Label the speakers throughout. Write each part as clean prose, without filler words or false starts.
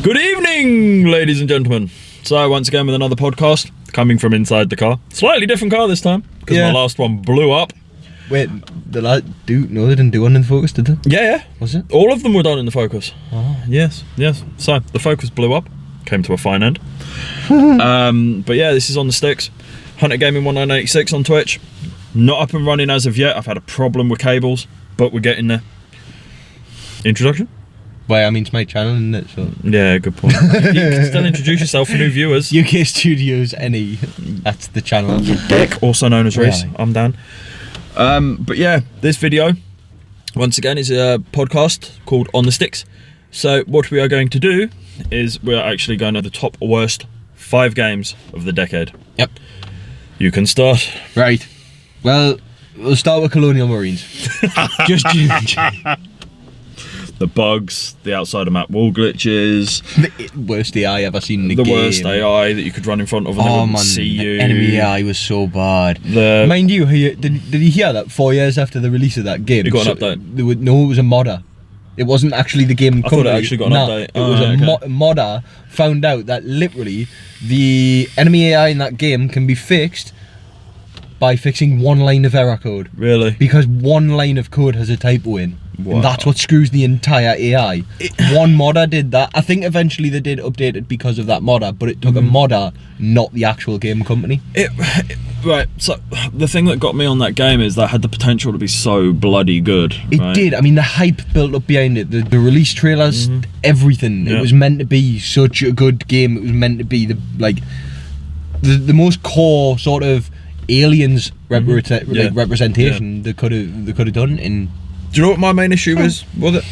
Speaker 1: Good evening, ladies and gentlemen. So once again with another podcast, coming from inside the car. Slightly different car this time, because my last one blew up.
Speaker 2: Wait, they didn't do one in the Focus, did they?
Speaker 1: Yeah.
Speaker 2: Was it?
Speaker 1: All of them were done in the Focus.
Speaker 2: Oh.
Speaker 1: Yes. So the Focus blew up, came to a fine end. But yeah, this is on the sticks. Hunter Gaming 1986 on Twitch. Not up and running as of yet. I've had a problem with cables, but we're getting there. Introduction?
Speaker 2: Well, I mean, it's my channel, isn't it? So.
Speaker 1: Yeah, good point. You can still introduce yourself for new viewers.
Speaker 2: UK Studios NE. That's the channel.
Speaker 1: Dick, also known as Reese.
Speaker 2: Really?
Speaker 1: I'm Dan. But yeah, this video, once again, is a podcast called On the Sticks. So what we are going to do is we're actually going to the top worst 5 games of the decade.
Speaker 2: Yep.
Speaker 1: You can start.
Speaker 2: Right. Well, we'll start with Colonial Marines. Just
Speaker 1: The bugs, the outside of map wall glitches.
Speaker 2: the worst AI I've ever seen in the game.
Speaker 1: The worst AI that you could run in front of and they wouldn't see you.
Speaker 2: The enemy AI was so bad.
Speaker 1: The-
Speaker 2: Mind you, did you hear that 4 years after the release of that game?
Speaker 1: You got an update?
Speaker 2: No, it was a modder. It wasn't actually the game company.
Speaker 1: I thought it actually got an update.
Speaker 2: It was a modder found out that literally the enemy AI in that game can be fixed by fixing one line of error code.
Speaker 1: Really?
Speaker 2: Because one line of code has a typo in.
Speaker 1: Wow.
Speaker 2: And that's what screws the entire AI. One modder did that. I think eventually they did update it because of that modder, but it took a modder, not the actual game company.
Speaker 1: Right, so the thing that got me on that game is that had the potential to be so bloody good.
Speaker 2: It
Speaker 1: right?
Speaker 2: did. I mean, the hype built up behind it. The release trailers, everything.
Speaker 1: Yeah.
Speaker 2: It was meant to be such a good game. It was meant to be the most core sort of aliens representation they could have done. In
Speaker 1: Do you know what my main issue is with it?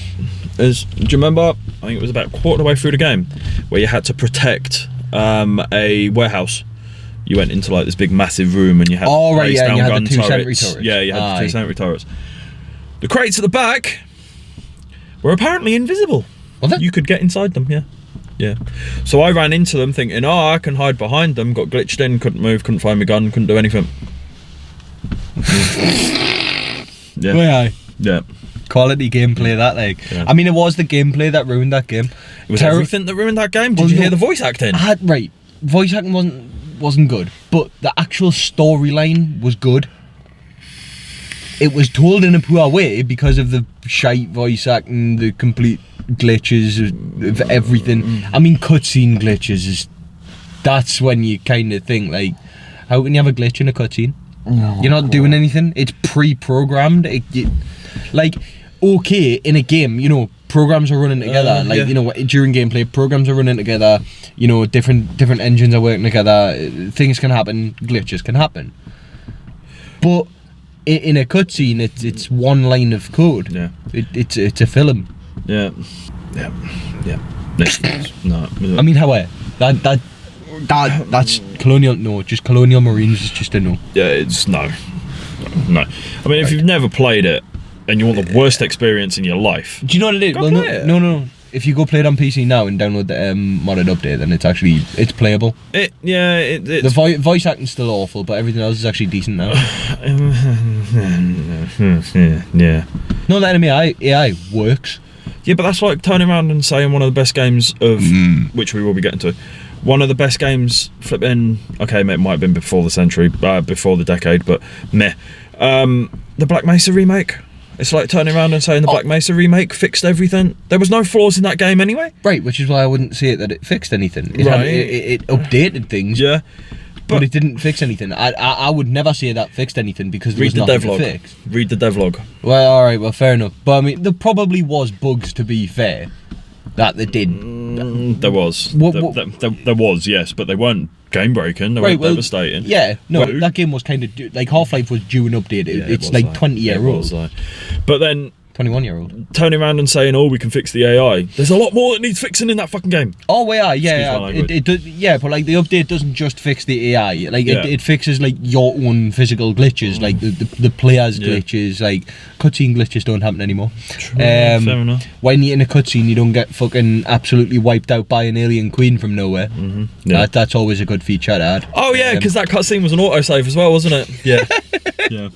Speaker 1: Do you remember? I think it was about a quarter of the way through the game where you had to protect a warehouse. You went into like this big massive room and you had to place down
Speaker 2: you had
Speaker 1: gun
Speaker 2: the 2 sentry
Speaker 1: turrets.
Speaker 2: turrets.
Speaker 1: Yeah, you had the 2 sentry turrets. The crates at the back were apparently invisible.
Speaker 2: Was it?
Speaker 1: You could get inside them, yeah. So I ran into them thinking, I can hide behind them, got glitched in, couldn't move, couldn't find my gun, couldn't do anything. Yeah.
Speaker 2: Yeah. Quality gameplay that
Speaker 1: Yeah.
Speaker 2: I mean, it was the gameplay that ruined that game.
Speaker 1: It was everything that ruined that game. Did
Speaker 2: Well,
Speaker 1: you
Speaker 2: no.
Speaker 1: hear the voice acting?
Speaker 2: Voice acting wasn't good, but the actual storyline was good. It was told in a poor way because of the shite voice acting, the complete glitches of everything. I mean, cutscene glitches that's when you kind of think like, how can you have a glitch in a cutscene? You're not doing anything. It's pre-programmed. Okay, in a game, programs are running together. During gameplay, programs are running together. Different engines are working together. Things can happen. Glitches can happen. But in a cutscene, it's one line of code.
Speaker 1: Yeah.
Speaker 2: It's a film.
Speaker 1: Yeah. No.
Speaker 2: I mean, however, that's Colonial. No, just Colonial Marines is just a no.
Speaker 1: Yeah, it's no. I mean, if you've never played it and you want the worst experience in your life,
Speaker 2: do you know what it is?
Speaker 1: Go play it.
Speaker 2: No. If you go play it on PC now and download the modded update, then it's playable.
Speaker 1: it's
Speaker 2: The voice acting's still awful, but everything else is actually decent now.
Speaker 1: yeah.
Speaker 2: No, the enemy AI works.
Speaker 1: Yeah, but that's like turning around and saying one of the best games of which we will be getting to. One of the best games flipping. Okay, it might have been before the decade, but meh. The Black Mesa remake. It's like turning around and saying the Black Mesa remake fixed everything. There was no flaws in that game anyway.
Speaker 2: Right, which is why I wouldn't say that it fixed anything. It updated things.
Speaker 1: Yeah.
Speaker 2: But it didn't fix anything. I would never say that fixed anything because there was nothing to fix.
Speaker 1: Read the devlog.
Speaker 2: Well, alright, well, fair enough. But I mean, there probably was bugs, to be fair, that they did.
Speaker 1: There was. There was, yes, but they weren't game-breaking. They weren't devastating.
Speaker 2: Yeah, no, that game was kind of... Like, Half-Life was due an update. It's like 20-year-old.
Speaker 1: But then...
Speaker 2: 21-year-old.
Speaker 1: Turning around and saying, we can fix the AI. There's a lot more that needs fixing in that fucking game.
Speaker 2: Oh, yeah. But like the update doesn't just fix the AI. Like it fixes like your own physical glitches, like the player's glitches. Like cutscene glitches don't happen anymore.
Speaker 1: True, fair enough.
Speaker 2: When you're in a cutscene, you don't get fucking absolutely wiped out by an alien queen from nowhere.
Speaker 1: Yeah.
Speaker 2: That's always a good feature to add.
Speaker 1: Oh yeah, because that cutscene was an autosave as well, wasn't it? Yeah. Yeah.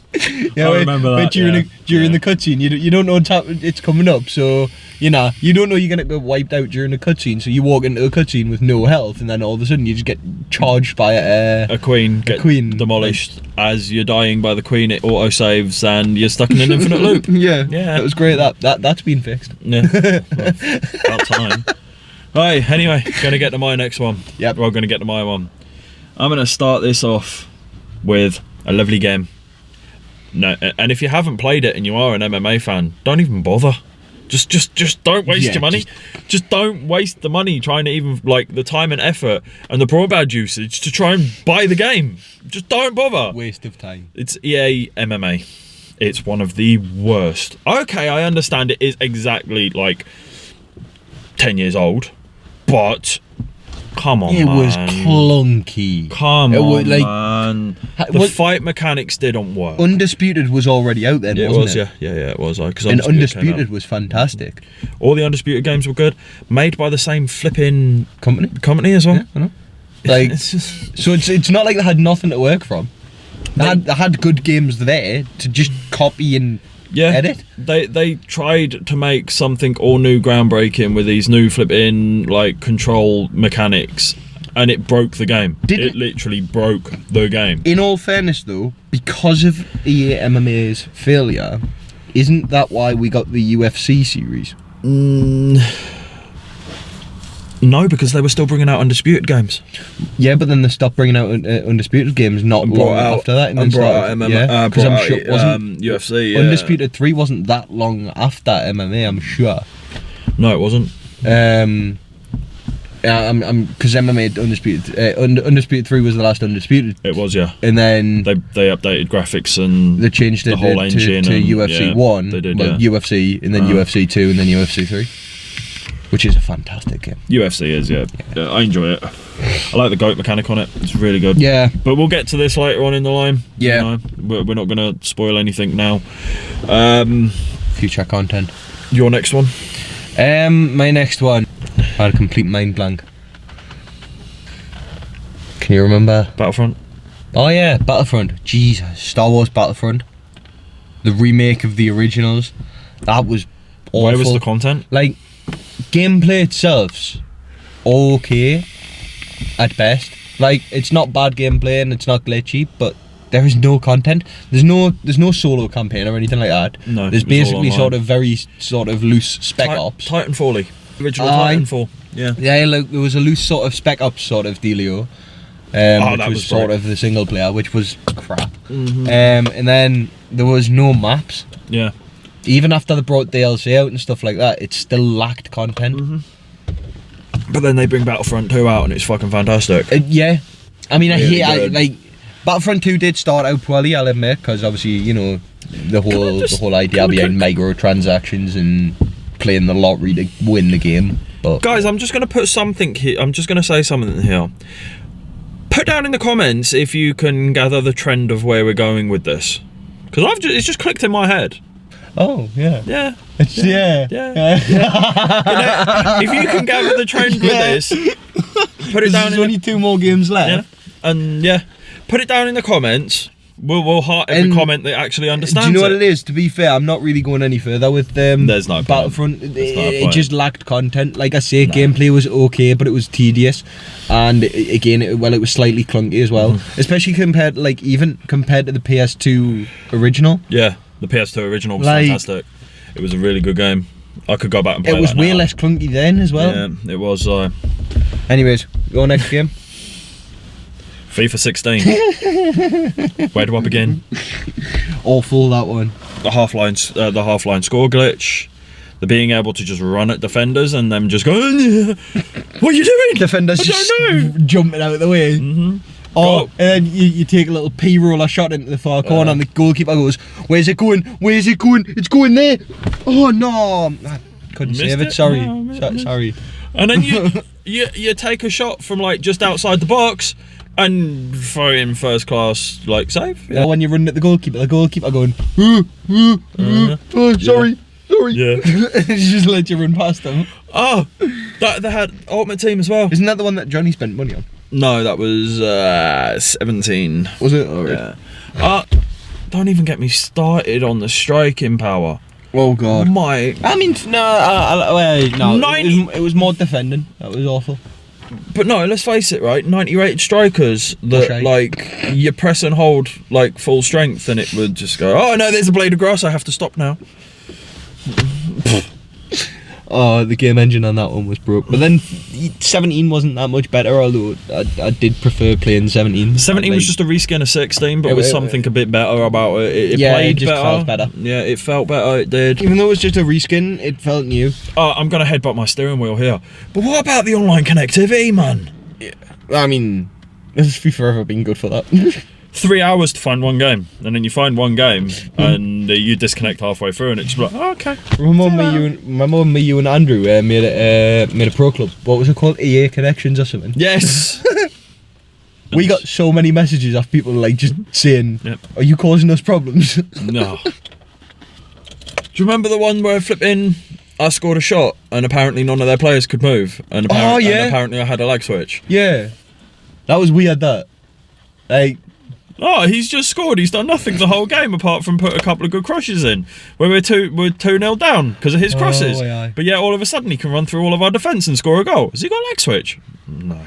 Speaker 2: I remember that. But during the cutscene, you don't know it's coming up, so you know you don't know you're gonna get wiped out during a cutscene. So you walk into a cutscene with no health, and then all of a sudden you just get charged by
Speaker 1: a queen, demolished as you're dying by the queen. It auto saves, and you're stuck in an infinite loop.
Speaker 2: Yeah,
Speaker 1: yeah,
Speaker 2: that was great. That's been fixed.
Speaker 1: Yeah, well, about time. Hey, anyway, gonna get to my next one.
Speaker 2: Yep.
Speaker 1: We're gonna get to my one. I'm gonna start this off with a lovely game. No, and if you haven't played it and you are an MMA fan, don't even bother. Just don't waste your money. Just don't waste the money trying to even like the time and effort and the broadband usage to try and buy the game. Just don't bother.
Speaker 2: Waste of time.
Speaker 1: It's EA MMA. It's one of the worst. Okay, I understand it is exactly like 10 years old, but come on,
Speaker 2: it
Speaker 1: man.
Speaker 2: was clunky.
Speaker 1: Come
Speaker 2: it
Speaker 1: on,
Speaker 2: was, like,
Speaker 1: man. The fight mechanics didn't work.
Speaker 2: Undisputed was already out then, wasn't it?
Speaker 1: Yeah, it was. Because
Speaker 2: and Undisputed was fantastic.
Speaker 1: All the Undisputed games were good, made by the same flipping
Speaker 2: company
Speaker 1: as well.
Speaker 2: Yeah, I know. Like,
Speaker 1: it's just
Speaker 2: so it's not like they had nothing to work from. They had good games there to just copy and edit.
Speaker 1: They tried to make something all new, groundbreaking with these new flipping like control mechanics, and it broke the game. It literally broke the game.
Speaker 2: In all fairness, though, because of EA MMA's failure, isn't that why we got the UFC series?
Speaker 1: No, because they were still bringing out Undisputed games.
Speaker 2: Yeah, but then they stopped bringing out Undisputed games not long after that.
Speaker 1: And brought out MMA. Because I'm sure wasn't UFC. Yeah.
Speaker 2: Undisputed 3 wasn't that long after MMA. I'm sure.
Speaker 1: No, it wasn't.
Speaker 2: I'm because MMA Undisputed 3 was the last Undisputed.
Speaker 1: It was, yeah.
Speaker 2: And then
Speaker 1: they updated graphics and
Speaker 2: they changed it
Speaker 1: the whole engine
Speaker 2: to UFC 1.
Speaker 1: They did,
Speaker 2: UFC and then UFC 2 and then UFC 3. Which is a fantastic game.
Speaker 1: UFC is, yeah. I enjoy it. I like the GOAT mechanic on it. It's really good.
Speaker 2: Yeah.
Speaker 1: But we'll get to this later on in the line.
Speaker 2: Yeah.
Speaker 1: You know, we're not going to spoil anything now.
Speaker 2: Future content.
Speaker 1: Your next one?
Speaker 2: My next one. I had a complete mind blank. Can you remember?
Speaker 1: Battlefront?
Speaker 2: Oh yeah, Battlefront. Jesus. Star Wars Battlefront. The remake of the originals. That was awful.
Speaker 1: Where was the content?
Speaker 2: Like, gameplay itself's okay at best. Like, it's not bad gameplay and it's not glitchy, but there is no content. There's no solo campaign or anything like that.
Speaker 1: No.
Speaker 2: There's basically sort of very sort of loose Spec Ops.
Speaker 1: Titanfall. Original Titanfall. Yeah.
Speaker 2: Yeah, like, there was a loose sort of Spec Ops sort of dealio. Which was sort of the single player, which was crap.
Speaker 1: Mm-hmm.
Speaker 2: And then there was no maps.
Speaker 1: Yeah.
Speaker 2: Even after they brought DLC out and stuff like that, it still lacked content.
Speaker 1: Mm-hmm. But then they bring Battlefront 2 out and it's fucking fantastic.
Speaker 2: Yeah. I mean,
Speaker 1: really
Speaker 2: like, Battlefront 2 did start out poorly, I'll admit, because obviously, you know, the whole idea behind microtransactions and playing the lottery to win the game. But
Speaker 1: guys, I'm just going to put something here. I'm just going to say something here. Put down in the comments if you can gather the trend of where we're going with this. Because it's just clicked in my head.
Speaker 2: Oh, yeah.
Speaker 1: Yeah.
Speaker 2: Yeah.
Speaker 1: You know, if you can gather the trend with this, put it down.
Speaker 2: There's only 2 more games left.
Speaker 1: Yeah. And put it down in the comments. We'll heart every comment that actually understands.
Speaker 2: Do you know what it is? To be fair, I'm not really going any further with
Speaker 1: There's no
Speaker 2: Battlefront. It just lacked content. Like I say, gameplay was okay, but it was tedious, and again, it was slightly clunky as well. Especially compared to the PS2 original.
Speaker 1: Yeah, the PS2 original was fantastic. It was a really good game. I could go back and play it.
Speaker 2: It was way less clunky then as well.
Speaker 1: Yeah, it was.
Speaker 2: Anyways, your next game.
Speaker 1: FIFA 16. Where do I begin?
Speaker 2: Awful, that one.
Speaker 1: The half-line score glitch. The being able to just run at defenders and them just go, what are you doing?
Speaker 2: Defenders just jumping out of the way.
Speaker 1: Mm-hmm.
Speaker 2: Oh, and then you take a little P-roller shot into the far corner and the goalkeeper goes, where's it going? Where's it going? It's going there. Oh no. I couldn't save it. Sorry. Sorry.
Speaker 1: And then you take a shot from like just outside the box and throw in first class like save.
Speaker 2: Yeah. When you run at the goalkeeper going, sorry.
Speaker 1: Yeah.
Speaker 2: He just let you run past them.
Speaker 1: Oh, they had Ultimate Team as well.
Speaker 2: Isn't that the one that Johnny spent money on?
Speaker 1: No, that was 17.
Speaker 2: Was it? Oh, right.
Speaker 1: Yeah. Don't even get me started on the striking power.
Speaker 2: Oh God.
Speaker 1: My,
Speaker 2: I mean, no. It was more defending. That was awful.
Speaker 1: but no, let's face it, right? 90 rated strikers that
Speaker 2: Okay.
Speaker 1: like you press and hold like full strength, and it would just go, oh no, there's a blade of grass, I have to stop now.
Speaker 2: Oh, the game engine on that one was broke. But then 17 wasn't that much better, although I did prefer playing 17.
Speaker 1: 17 was just a reskin of 16, but with something a bit better about it. It
Speaker 2: Yeah,
Speaker 1: played
Speaker 2: it just
Speaker 1: better.
Speaker 2: felt better.
Speaker 1: Yeah, it felt better. It did.
Speaker 2: Even though it was just a reskin, it felt new.
Speaker 1: Oh, I'm gonna headbutt my steering wheel here. But what about the online connectivity, man?
Speaker 2: I mean, FIFA ever been good for that?
Speaker 1: 3 hours to find one game, and then you find one game, and you disconnect halfway through, and it's just like, oh, okay.
Speaker 2: Remember when you and Andrew made a pro club? What was it called? EA Connections or something?
Speaker 1: Yes.
Speaker 2: We got so many messages of people like just saying,
Speaker 1: Yep.
Speaker 2: "Are you causing us problems?"
Speaker 1: No. Do you remember the one where flipping I scored a shot, and apparently none of their players could move, and apparently,
Speaker 2: yeah.
Speaker 1: and apparently I had a lag switch?
Speaker 2: Yeah, that was weird. That like.
Speaker 1: Oh, he's just scored. He's done nothing the whole game apart from put a couple of good crosses in. Where we're 2-0 down because of his crosses.
Speaker 2: aye.
Speaker 1: But yeah, all of a sudden he can run through all of our defence and score a goal. Has he got a leg switch? No.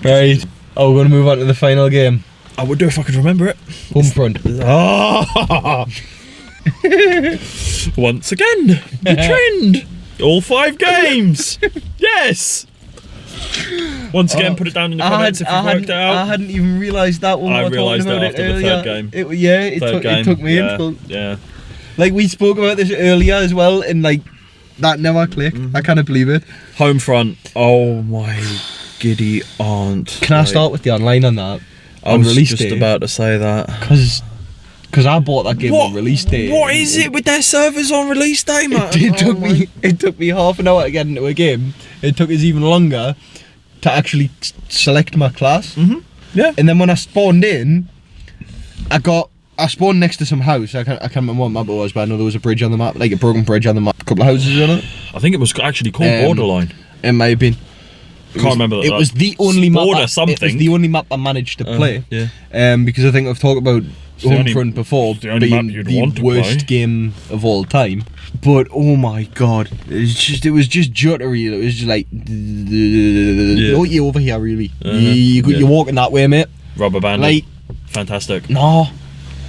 Speaker 2: Right. Oh, we're going to move on to the final game.
Speaker 1: I would do if I could remember it.
Speaker 2: Homefront.
Speaker 1: Ah! Once again, the trend. All 5 games. Yes. Once again, put it down in the comments if you worked it out.
Speaker 2: I hadn't even realised that one.
Speaker 1: I
Speaker 2: we were
Speaker 1: realised
Speaker 2: talking
Speaker 1: it
Speaker 2: about
Speaker 1: after the
Speaker 2: earlier.
Speaker 1: third game.
Speaker 2: It took me
Speaker 1: yeah,
Speaker 2: in.
Speaker 1: yeah.
Speaker 2: Like we spoke about this earlier as well, and like that never clicked. I can't believe it.
Speaker 1: Homefront. Oh my giddy aunt.
Speaker 2: Can I start with the online on that?
Speaker 1: I
Speaker 2: on
Speaker 1: was
Speaker 2: release
Speaker 1: just
Speaker 2: day?
Speaker 1: about to say that.
Speaker 2: Because I bought that game on release day.
Speaker 1: What is it with their servers on release day, man?
Speaker 2: It took me half an hour to get into a game. It took us even longer to actually select my class.
Speaker 1: Yeah.
Speaker 2: And then when I spawned in, I spawned next to some house. I can't remember what map it was, but I know there was a bridge on the map, like a broken bridge on the map, a couple of houses on it.
Speaker 1: I think it was actually called Borderline.
Speaker 2: It may have been.
Speaker 1: Can't remember that.
Speaker 2: It was the only map.
Speaker 1: Border
Speaker 2: It was
Speaker 1: something.
Speaker 2: the only map I managed to play.
Speaker 1: Yeah.
Speaker 2: Because I think I've talked about
Speaker 1: the only-
Speaker 2: Homefront before
Speaker 1: the only
Speaker 2: being
Speaker 1: map you'd
Speaker 2: the
Speaker 1: want to
Speaker 2: worst
Speaker 1: play.
Speaker 2: game of all time. But oh my god, it was just juddery. It was just like, oh, you over here really? You're walking that way, mate.
Speaker 1: Rubber Bandit.
Speaker 2: Like,
Speaker 1: Fantastic.
Speaker 2: no.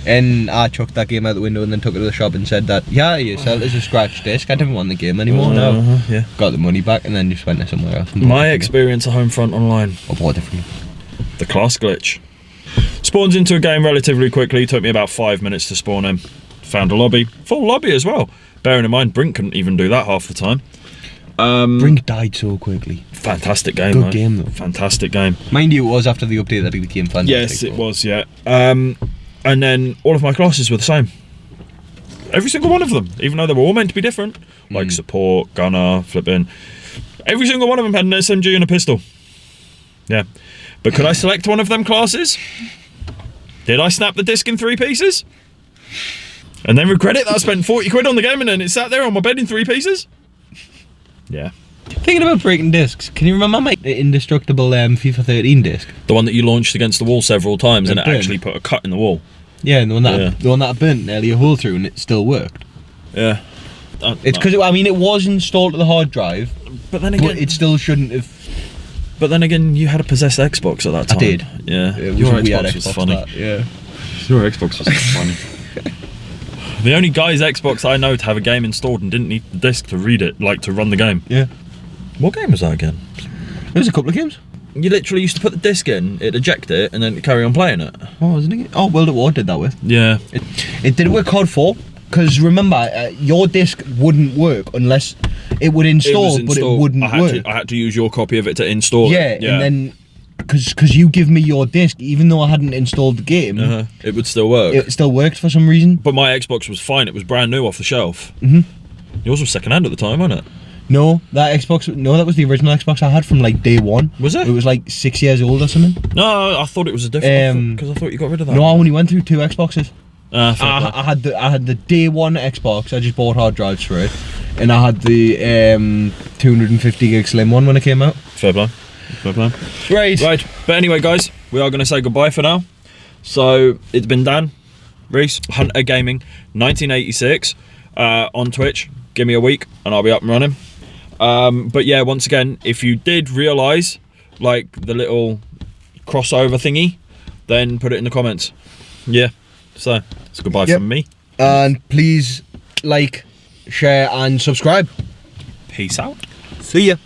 Speaker 2: And I chucked that game out the window and then took it to the shop and said that, yeah, you sell it as a scratch disc. I didn't want the game anymore now.
Speaker 1: Yeah.
Speaker 2: Got the money back and then just went to somewhere else. and bought
Speaker 1: My
Speaker 2: it.
Speaker 1: experience of Homefront Online.
Speaker 2: I bought it from
Speaker 1: The class glitch. Spawns into a game relatively quickly. Took me about 5 minutes to spawn in. Found a lobby. Full lobby as well. Bearing in mind, Brink couldn't even do that half the time.
Speaker 2: Brink died so quickly.
Speaker 1: Fantastic game,
Speaker 2: Good
Speaker 1: though.
Speaker 2: game, though.
Speaker 1: Fantastic game.
Speaker 2: Mind you, it was after the update that it became fantastic.
Speaker 1: Yes, it was, yeah. And then all of my classes were the same. Every single one of them, even though they were all meant to be different. Like support, gunner, flipping. Every single one of them had an SMG and a pistol. Yeah. But could I select one of them classes? Did I snap the disc in 3 pieces? And then regret it that I spent 40 quid on the game and then it sat there on my bed in 3 pieces? Yeah.
Speaker 2: Thinking about breaking discs, can you remember my indestructible FIFA 13 disc?
Speaker 1: The one that you launched against the wall several times and it
Speaker 2: burnt.
Speaker 1: actually put a cut in the wall.
Speaker 2: Yeah, and the one that
Speaker 1: Yeah.
Speaker 2: the one that I burnt nearly a hole through and it still worked.
Speaker 1: Yeah.
Speaker 2: It's because it was installed to the hard drive,
Speaker 1: But then again,
Speaker 2: but it still shouldn't have.
Speaker 1: But then again, you had a possessed Xbox at that time.
Speaker 2: I did.
Speaker 1: Yeah.
Speaker 2: It was
Speaker 1: Your
Speaker 2: a weird
Speaker 1: Xbox was
Speaker 2: Xbox
Speaker 1: funny.
Speaker 2: that, yeah.
Speaker 1: Your Xbox was funny. The only guy's Xbox I know to have a game installed and didn't need the disc to read it, like to run the game.
Speaker 2: Yeah.
Speaker 1: What game was that again?
Speaker 2: There's a couple of games.
Speaker 1: You literally used to put the disc in, it'd eject it, and then carry on playing it.
Speaker 2: Oh, wasn't it? Oh, World at War did that with.
Speaker 1: Yeah.
Speaker 2: It did it with COD 4. Because remember, your disc wouldn't work unless it would install, but it wouldn't work.
Speaker 1: I had to use your copy of it to install
Speaker 2: Yeah,
Speaker 1: it.
Speaker 2: and then because you give me your disc, even though I hadn't installed the game,
Speaker 1: it would still work.
Speaker 2: it still worked for some reason.
Speaker 1: But my Xbox was fine, it was brand new off the shelf. Yours was second hand at the time, wasn't it?
Speaker 2: No, that was the original Xbox I had from like day one.
Speaker 1: Was it?
Speaker 2: It was like 6 years old or something.
Speaker 1: No, I thought it was a different, because I thought you got rid of that.
Speaker 2: No, I only went through 2 Xboxes.
Speaker 1: Fair play.
Speaker 2: I had the day one Xbox. I just bought hard drives for it, and I had the 250 gig slim one when it came out.
Speaker 1: Fair play. Fair play.
Speaker 2: Right.
Speaker 1: But anyway, guys, we are going to say goodbye for now. So it's been Dan, Reese, Hunter Gaming, 1986. on Twitch. Give me a week and I'll be up and running. But yeah, once again, if you did realise like the little crossover thingy, then put it in the comments. Yeah, so it's goodbye from me.
Speaker 2: And please like, share and subscribe.
Speaker 1: Peace out.
Speaker 2: See ya.